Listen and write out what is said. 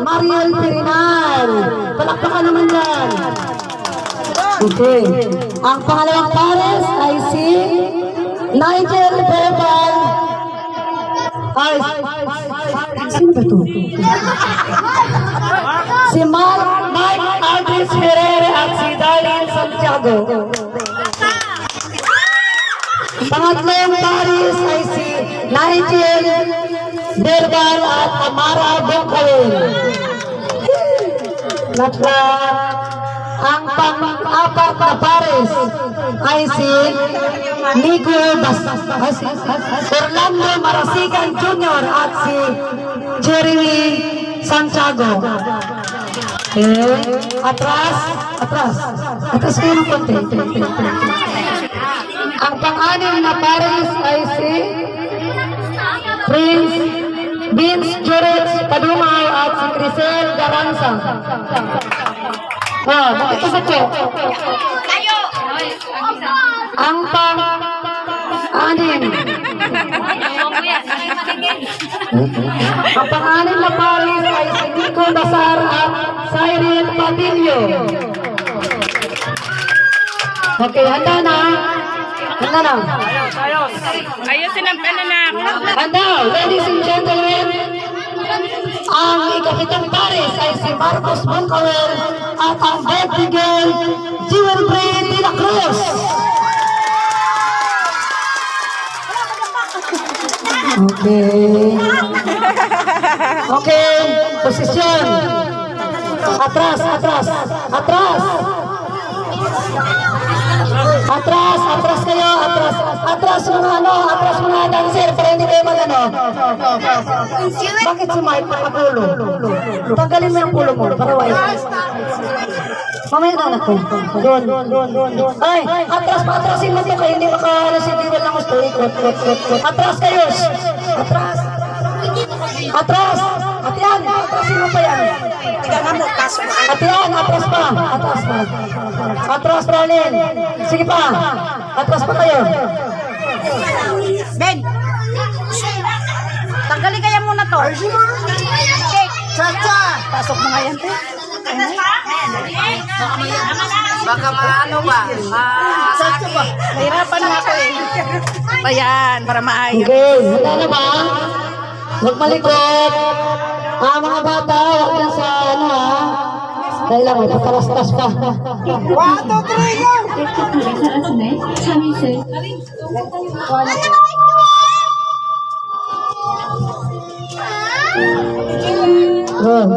Mariel Pirinal. Palakpakan naman yan. Okay. Ang pangalawang pares ay si Nigel Bebal. Ay, sino ba ito? Si Mike Aldris Ferreira at si Darlene Santiago. Pangatlong pares ay si Nigel Bebal at Amara Bongkawin. Ang pang-apat na pares ay si Nico Orlando Marasigan Jr. at si Jeremy Santiago. Okay. Atras kayo ng konti. Ang pang-anim na pares ay si Prince Vince Jorets Padumay at si Crisel Garanza. Bakit sa to? Ang pang-anim. Ang pang-anim na pares ay si Nico Dasar at Cyril Padillo. Okay, handa na. Ayusin ang pananak. Handa, ladies and gentlemen. Ang ikapitang pares ay si Marcos Moncawel at ang birthday girl, Jewel Bray de la Cruz. Okay, posisyon. Atras kayo, atras mga dancer para hindi kayo magano. Bakit si Mike nakapulo? Tanggalin mo yung pulo mo para white. Mamaya na anak ko. Doon. Ay, atrasin mo ito kayo, hindi makalas si Jewel ng gusto. Ikot. Atras kayo. Atras. Atian, atrasin mo pa yan. Atian, atras pa. Atras, Darlene. Sige pa. Atras pa kayo. Ben! Tanggalin kaya muna to. Chacha! Pasok mo nga yan, te. Baka maano ba? Chacha ba? Nahirapan na ako eh. Ayan, para maayos. Okay, handa na ba? Huwag malikot. Mga bata, huwag yan sa ano dahil lang, may patalastas pa. 1, 2, 3, go! Go.